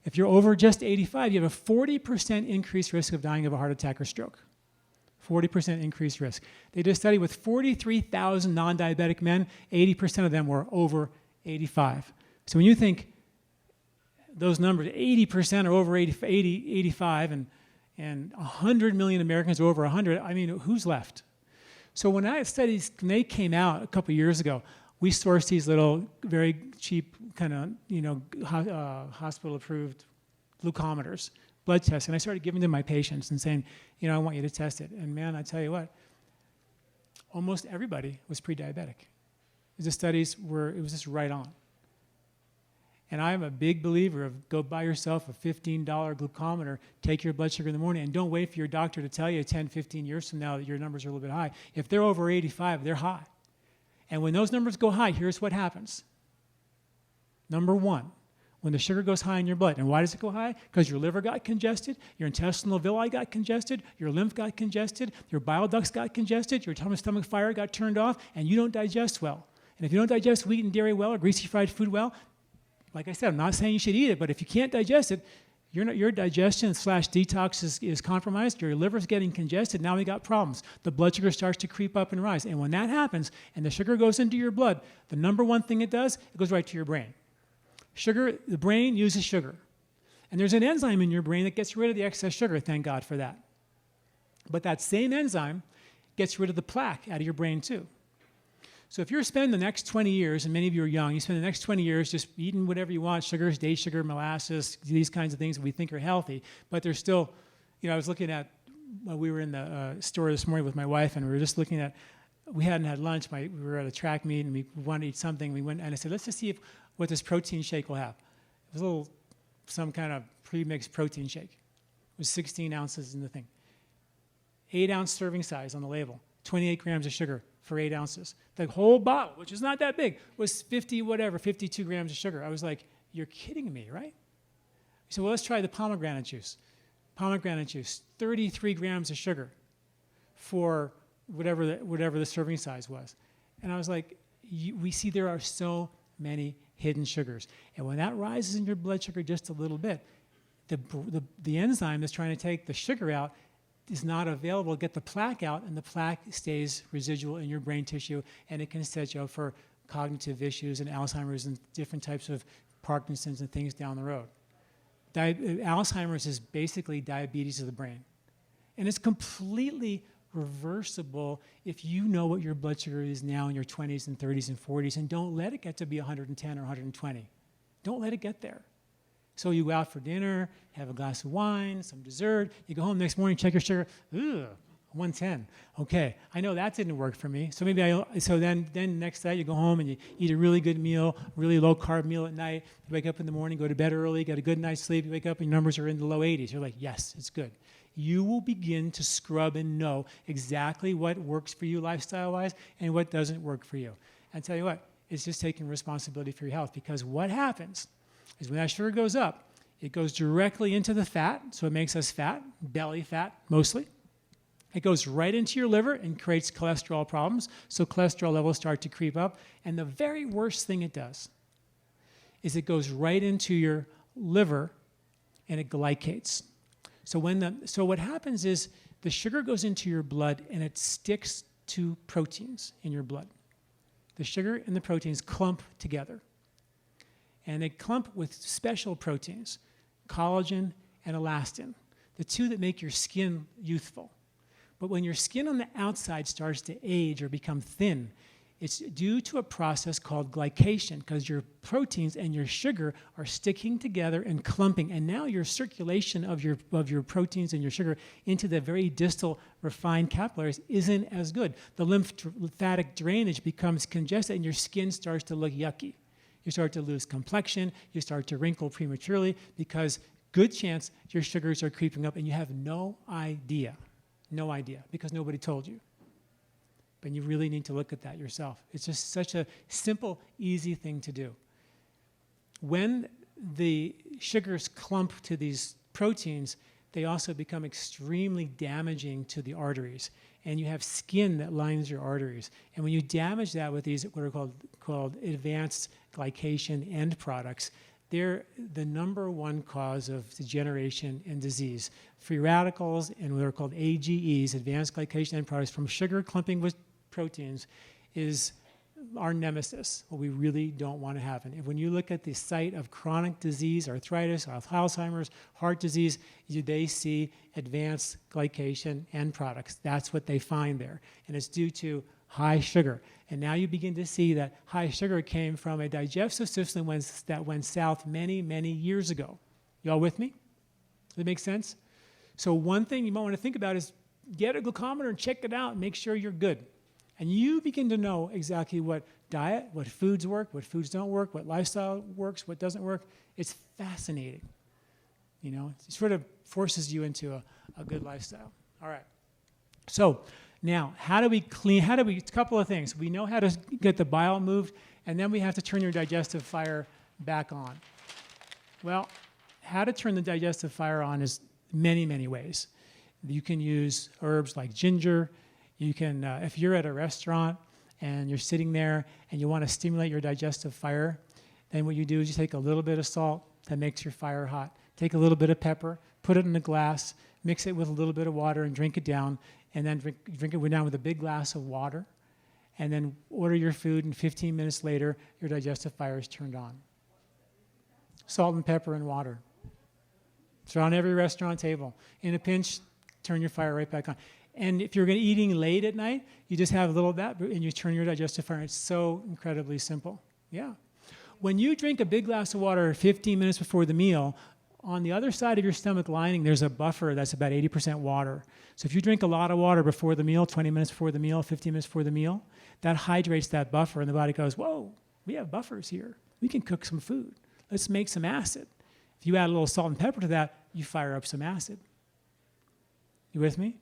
If you're over just 85, you have a 40% increased risk of dying of a heart attack or stroke. 40% increased risk. They did a study with 43,000 non-diabetic men. 80% of them were over 85. So when you think those numbers, 80% are over 85, and 100 million Americans are over 100, I mean, who's left? So when they came out a couple years ago, we sourced these little, very cheap kind of, hospital-approved glucometers, blood tests, and I started giving them to my patients and saying, I want you to test it. And man, I tell you what, almost everybody was pre-diabetic. The studies it was just right on. And I'm a big believer of go buy yourself a $15 glucometer, take your blood sugar in the morning, and don't wait for your doctor to tell you 10, 15 years from now that your numbers are a little bit high. If they're over 85, they're high. And when those numbers go high, here's what happens. Number one, when the sugar goes high in your blood. And why does it go high? Because your liver got congested, your intestinal villi got congested, your lymph got congested, your bile ducts got congested, your stomach fire got turned off, and you don't digest well. And if you don't digest wheat and dairy well or greasy fried food well, like I said, I'm not saying you should eat it, but if you can't digest it, your digestion / detox is compromised, your liver's getting congested, now we got problems. The blood sugar starts to creep up and rise. And when that happens and the sugar goes into your blood, the number one thing it does, it goes right to your brain. Sugar, the brain uses sugar. And there's an enzyme in your brain that gets rid of the excess sugar, thank God for that. But that same enzyme gets rid of the plaque out of your brain too. So if you're spending the next 20 years, and many of you are young, you spend the next 20 years just eating whatever you want, sugars, day sugar, molasses, these kinds of things that we think are healthy, but they're still, I was looking at, we were in the store this morning with my wife, and we were just looking at, we hadn't had lunch, we were at a track meet, and we wanted to eat something, we went, and I said, let's just see what this protein shake will have. It was some kind of pre-mixed protein shake. It was 16 ounces in the thing. 8-ounce serving size on the label, 28 grams of sugar for 8 ounces. The whole bottle, which is not that big, was 52 grams of sugar. I was like, you're kidding me, right? He said, well, let's try the pomegranate juice. Pomegranate juice, 33 grams of sugar for whatever the serving size was. And I was like, we see there are so many hidden sugars. And when that rises in your blood sugar just a little bit, the enzyme that's trying to take the sugar out is not available to get the plaque out, and the plaque stays residual in your brain tissue, and it can set you up for cognitive issues and Alzheimer's and different types of Parkinson's and things down the road. Alzheimer's is basically diabetes of the brain. And it's completely reversible if you know what your blood sugar is now in your 20s and 30s and 40s, and don't let it get to be 110 or 120. Don't let it get there. So you go out for dinner, have a glass of wine, some dessert, you go home next morning, check your sugar, 110. Okay, I know that didn't work for me. So then next night you go home and you eat a really good meal, really low carb meal at night, you wake up in the morning, go to bed early, get a good night's sleep, you wake up and your numbers are in the low 80s. You're like, yes, it's good. You will begin to scrub and know exactly what works for you lifestyle-wise and what doesn't work for you. And tell you what, it's just taking responsibility for your health, because what happens is when that sugar goes up, it goes directly into the fat, so it makes us fat, belly fat mostly. It goes right into your liver and creates cholesterol problems, so cholesterol levels start to creep up. And the very worst thing it does is it goes right into your liver and it glycates. So what happens is the sugar goes into your blood and it sticks to proteins in your blood. The sugar and the proteins clump together. And they clump with special proteins, collagen and elastin, the two that make your skin youthful. But when your skin on the outside starts to age or become thin, it's due to a process called glycation, because your proteins and your sugar are sticking together and clumping. And now your circulation of your proteins and your sugar into the very distal refined capillaries isn't as good. The lymphatic drainage becomes congested and your skin starts to look yucky. You start to lose complexion, you start to wrinkle prematurely, because good chance your sugars are creeping up and you have no idea, because nobody told you. But you really need to look at that yourself. It's just such a simple, easy thing to do. When the sugars clump to these proteins, they also become extremely damaging to the arteries. And you have skin that lines your arteries. And when you damage that with these what are called advanced glycation end products, they're the number one cause of degeneration and disease. Free radicals and what are called AGEs, advanced glycation end products, from sugar clumping with proteins, is our nemesis, what we really don't want to have. And when you look at the site of chronic disease, arthritis, Alzheimer's, heart disease, they see advanced glycation end products. That's what they find there. And it's due to high sugar. And now you begin to see that high sugar came from a digestive system that went south many, many years ago. Y'all with me? Does that make sense? So one thing you might want to think about is get a glucometer and check it out and make sure you're good. And you begin to know exactly what diet, what foods work, what foods don't work, what lifestyle works, what doesn't work. It's fascinating. You know, it sort of forces you into a good lifestyle. All right. So now, a couple of things. We know how to get the bile moved, and then we have to turn your digestive fire back on. Well, how to turn the digestive fire on is many, many ways. You can use herbs like ginger. You can, if you're at a restaurant and you're sitting there and you want to stimulate your digestive fire, then what you do is you take a little bit of salt that makes your fire hot. Take a little bit of pepper, put it in a glass, mix it with a little bit of water and drink it down, and then drink it down with a big glass of water, and then order your food, and 15 minutes later, your digestive fire is turned on. Salt and pepper and water. It's on every restaurant table. In a pinch, turn your fire right back on. And if you're eating late at night, you just have a little of that, and you turn your digestive fire. It's so incredibly simple. Yeah. When you drink a big glass of water 15 minutes before the meal, on the other side of your stomach lining, there's a buffer that's about 80% water. So if you drink a lot of water before the meal, 20 minutes before the meal, 15 minutes before the meal, that hydrates that buffer, and the body goes, whoa, we have buffers here. We can cook some food. Let's make some acid. If you add a little salt and pepper to that, you fire up some acid. You with me?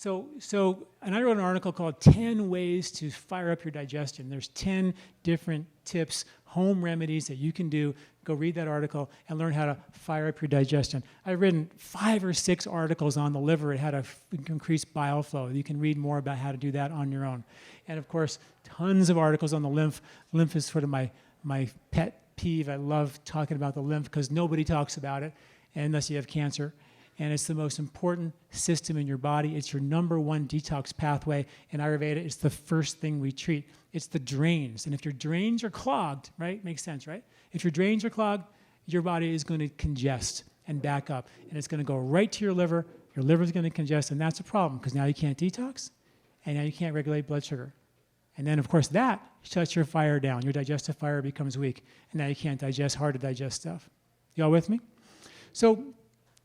And I wrote an article called 10 Ways to Fire Up Your Digestion. There's 10 different tips, home remedies that you can do. Go read that article and learn how to fire up your digestion. I've written 5 or 6 articles on the liver and how to increase bile flow. You can read more about how to do that on your own. And of course, tons of articles on the lymph. Lymph is sort of my pet peeve. I love talking about the lymph because nobody talks about it unless you have cancer. And it's the most important system in your body. It's your number one detox pathway. In Ayurveda, it's the first thing we treat. It's the drains. And if your drains are clogged, right? Makes sense, right? If your drains are clogged, your body is going to congest and back up. And it's going to go right to your liver. Your liver is going to congest, and that's a problem because now you can't detox, and now you can't regulate blood sugar. And then, of course, that shuts your fire down. Your digestive fire becomes weak, and now you can't digest hard to digest stuff. Y'all with me? So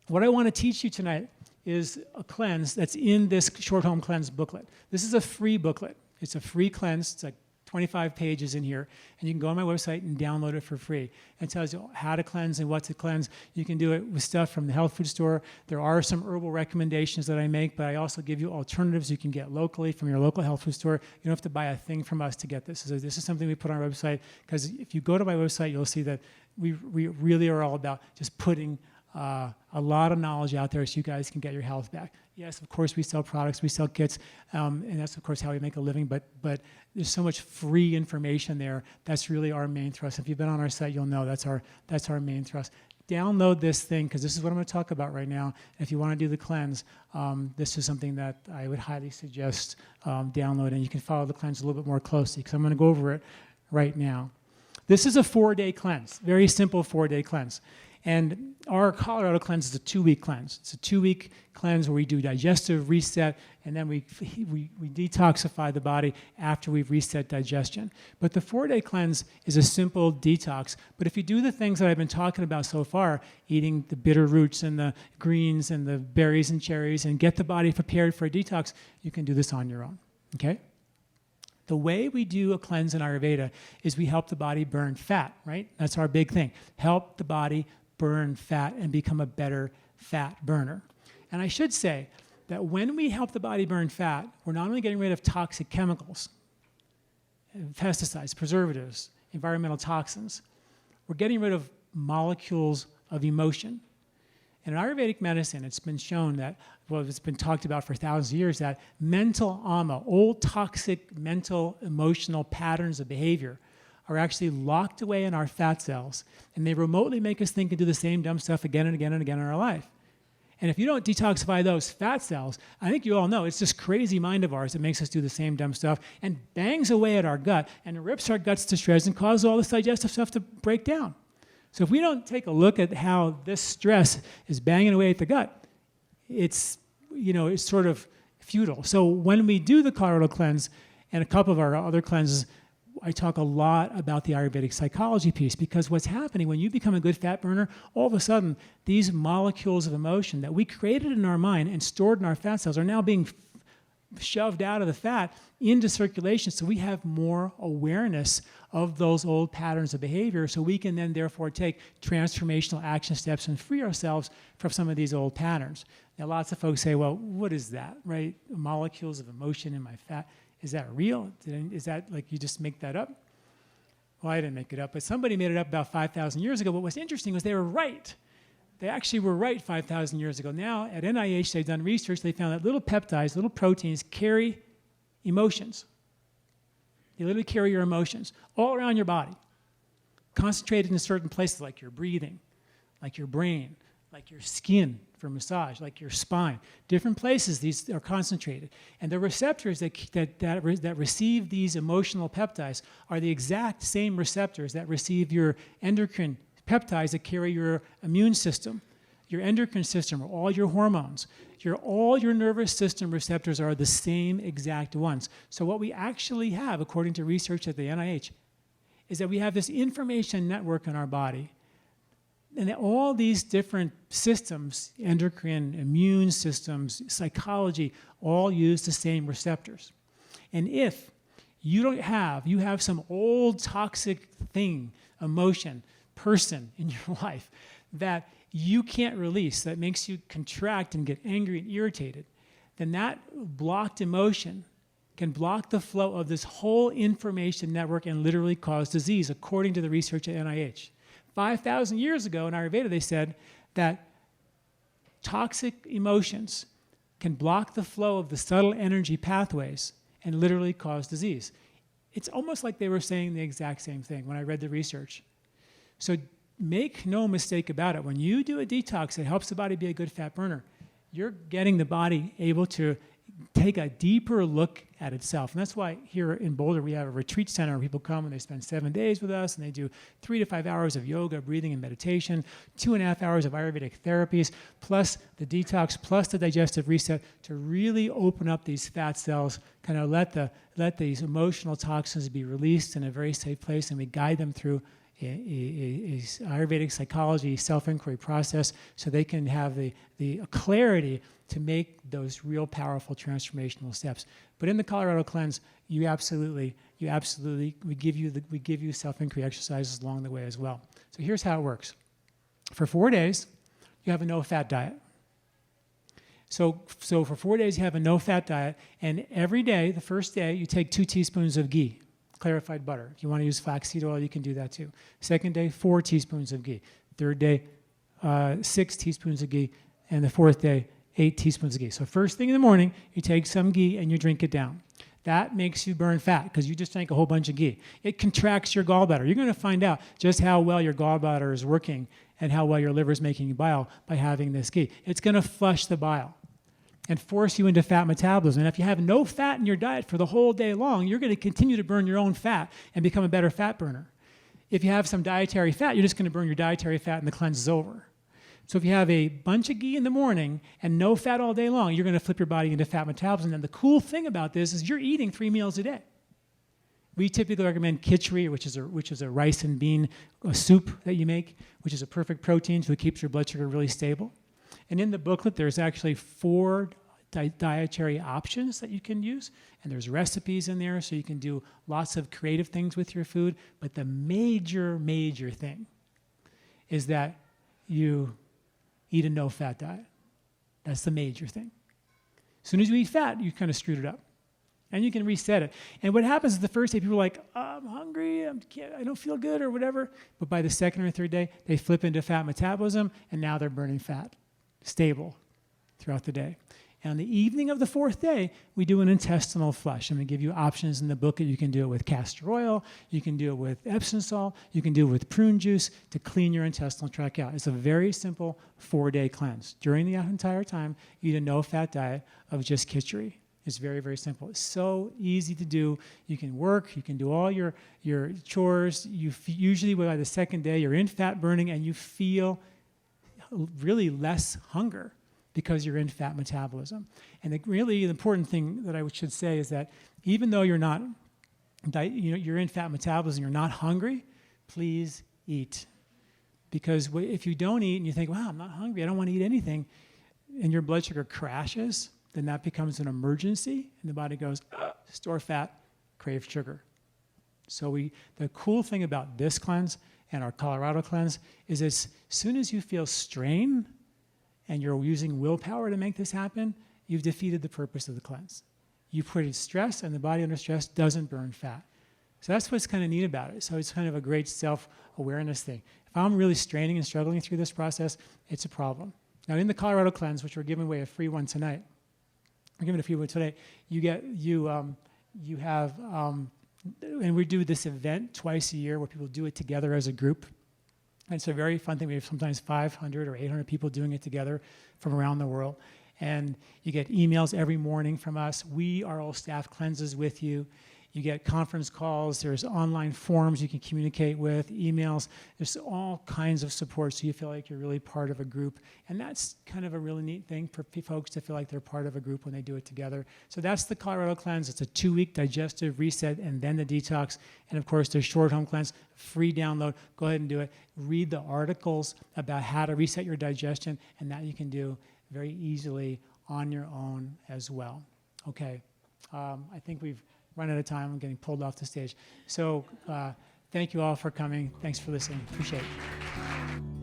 what I want to teach you tonight is a cleanse that's in this Short Home Cleanse booklet. This is a free booklet. It's a free cleanse. It's like 25 pages in here. And you can go on my website and download it for free. It tells you how to cleanse and what to cleanse. You can do it with stuff from the health food store. There are some herbal recommendations that I make, but I also give you alternatives you can get locally from your local health food store. You don't have to buy a thing from us to get this. So this is something we put on our website, because if you go to my website, you'll see that we really are all about just putting a lot of knowledge out there so you guys can get your health back. Yes, of course, we sell products, we sell kits, and that's, of course, how we make a living, but there's so much free information there. That's really our main thrust. If you've been on our site, you'll know that's our main thrust. Download this thing, because this is what I'm going to talk about right now. If you want to do the cleanse, this is something that I would highly suggest downloading. You can follow the cleanse a little bit more closely, because I'm going to go over it right now. This is a 4-day cleanse, very simple 4-day cleanse. And our Colorado cleanse is a 2-week cleanse. It's a 2-week cleanse where we do digestive reset, and then we detoxify the body after we've reset digestion. But the 4-day cleanse is a simple detox. But if you do the things that I've been talking about so far, eating the bitter roots and the greens and the berries and cherries, and get the body prepared for a detox, you can do this on your own, okay? The way we do a cleanse in Ayurveda is we help the body burn fat, right? That's our big thing. Help the body burn fat and become a better fat burner. And I should say that when we help the body burn fat, we're not only getting rid of toxic chemicals, pesticides, preservatives, environmental toxins, we're getting rid of molecules of emotion. And in Ayurvedic medicine, it's been shown that, well, it's been talked about for thousands of years, that mental ama, old toxic mental emotional patterns of behavior, are actually locked away in our fat cells, and they remotely make us think and do the same dumb stuff again and again and again in our life. And if you don't detoxify those fat cells, I think you all know it's this crazy mind of ours that makes us do the same dumb stuff and bangs away at our gut and rips our guts to shreds and causes all this digestive stuff to break down. So if we don't take a look at how this stress is banging away at the gut, it's sort of futile. So when we do the Colorado cleanse and a couple of our other cleanses, I talk a lot about the Ayurvedic psychology piece, because what's happening when you become a good fat burner, all of a sudden, these molecules of emotion that we created in our mind and stored in our fat cells are now being shoved out of the fat into circulation, so we have more awareness of those old patterns of behavior, so we can then therefore take transformational action steps and free ourselves from some of these old patterns. Now, lots of folks say, well, what is that, right? Molecules of emotion in my fat. Is that real? Is that like you just make that up? Well, I didn't make it up, but somebody made it up about 5,000 years ago. But what's interesting was they were right. They actually were right 5,000 years ago. Now, at NIH, they've done research. They found that little peptides, little proteins, carry emotions. They literally carry your emotions all around your body, concentrated in certain places like your breathing, like your brain, like your skin for massage, like your spine. Different places these are concentrated. And the receptors that receive these emotional peptides are the exact same receptors that receive your endocrine peptides that carry your immune system, your endocrine system, or all your hormones. All your nervous system receptors are the same exact ones. So what we actually have, according to research at the NIH, is that we have this information network in our body, and that all these different systems, endocrine, immune systems, psychology, all use the same receptors. And if you have some old toxic thing, emotion, person in your life that you can't release, that makes you contract and get angry and irritated, then that blocked emotion can block the flow of this whole information network and literally cause disease, according to the research at NIH. 5,000 years ago in Ayurveda, they said that toxic emotions can block the flow of the subtle energy pathways and literally cause disease. It's almost like they were saying the exact same thing when I read the research. So make no mistake about it. When you do a detox that helps the body be a good fat burner, you're getting the body able to take a deeper look at itself. And that's why here in Boulder we have a retreat center where people come and they spend 7 days with us, and they do 3 to 5 hours of yoga, breathing, and meditation, 2.5 hours of Ayurvedic therapies, plus the detox, plus the digestive reset to really open up these fat cells, kind of let these emotional toxins be released in a very safe place, and we guide them through a Ayurvedic psychology self-inquiry process so they can have the clarity to make those real powerful transformational steps. But in the Colorado Cleanse, we give you self-inquiry exercises along the way as well. So here's how it works. For 4 days, you have a no-fat diet. So for 4 days, you have a no-fat diet, and every day, the first day, you take 2 teaspoons of ghee, clarified butter. If you want to use flaxseed oil, you can do that too. Second day, 4 teaspoons of ghee. Third day, 6 teaspoons of ghee. And the fourth day, 8 teaspoons of ghee. So first thing in the morning, you take some ghee and you drink it down. That makes you burn fat because you just drank a whole bunch of ghee. It contracts your gallbladder. You're going to find out just how well your gallbladder is working and how well your liver is making bile by having this ghee. It's going to flush the bile and force you into fat metabolism. And if you have no fat in your diet for the whole day long, you're going to continue to burn your own fat and become a better fat burner. If you have some dietary fat, you're just going to burn your dietary fat and the cleanse is over. So if you have a bunch of ghee in the morning and no fat all day long, you're going to flip your body into fat metabolism. And the cool thing about this is you're eating 3 meals a day. We typically recommend khichdi, which is a rice and bean soup that you make, which is a perfect protein, so it keeps your blood sugar really stable. And in the booklet, there's actually 4 dietary options that you can use, and there's recipes in there, so you can do lots of creative things with your food. But the major thing is that you eat a no-fat diet. That's the major thing. As soon as you eat fat, you kind of screwed it up. And you can reset it. And what happens is the first day, people are like, I'm hungry, I don't feel good, or whatever. But by the second or third day, they flip into fat metabolism, and now they're burning fat, stable throughout the day. And on the evening of the 4th day, we do an intestinal flush. I'm going to give you options in the book that you can do it with castor oil, you can do it with Epsom salt, you can do it with prune juice to clean your intestinal tract out. It's a very simple 4-day cleanse. During the entire time, you eat a no-fat diet of just khichdi. It's very, very simple. It's so easy to do. You can work, you can do all your chores. Usually by the 2nd day, you're in fat burning and you feel really less hunger, because you're in fat metabolism. And the important thing that I should say is that even though you're in fat metabolism, you're not hungry, please eat. Because if you don't eat and you think, wow, I'm not hungry, I don't want to eat anything, and your blood sugar crashes, then that becomes an emergency, and the body goes, store fat, crave sugar. So the cool thing about this cleanse and our Colorado cleanse is as soon as you feel strain and you're using willpower to make this happen, you've defeated the purpose of the cleanse. You created stress, and the body under stress doesn't burn fat. So that's what's kind of neat about it. So it's kind of a great self-awareness thing. If I'm really straining and struggling through this process, it's a problem. Now, in the Colorado cleanse, which we're giving away a free one tonight, you have, and we do this event twice a year where people do it together as a group. And it's a very fun thing. We have sometimes 500 or 800 people doing it together from around the world. And you get emails every morning from us. We are all staff cleanses with you. You get conference calls. There's online forums you can communicate with, emails. There's all kinds of support so you feel like you're really part of a group. And that's kind of a really neat thing for folks to feel like they're part of a group when they do it together. So that's the Colorado cleanse. It's a 2-week digestive reset and then the detox. And of course, there's short home cleanse, free download. Go ahead and do it. Read the articles about how to reset your digestion, and that you can do very easily on your own as well. Okay, I think we've run out of time. I'm getting pulled off the stage. So thank you all for coming. Thanks for listening. Appreciate it.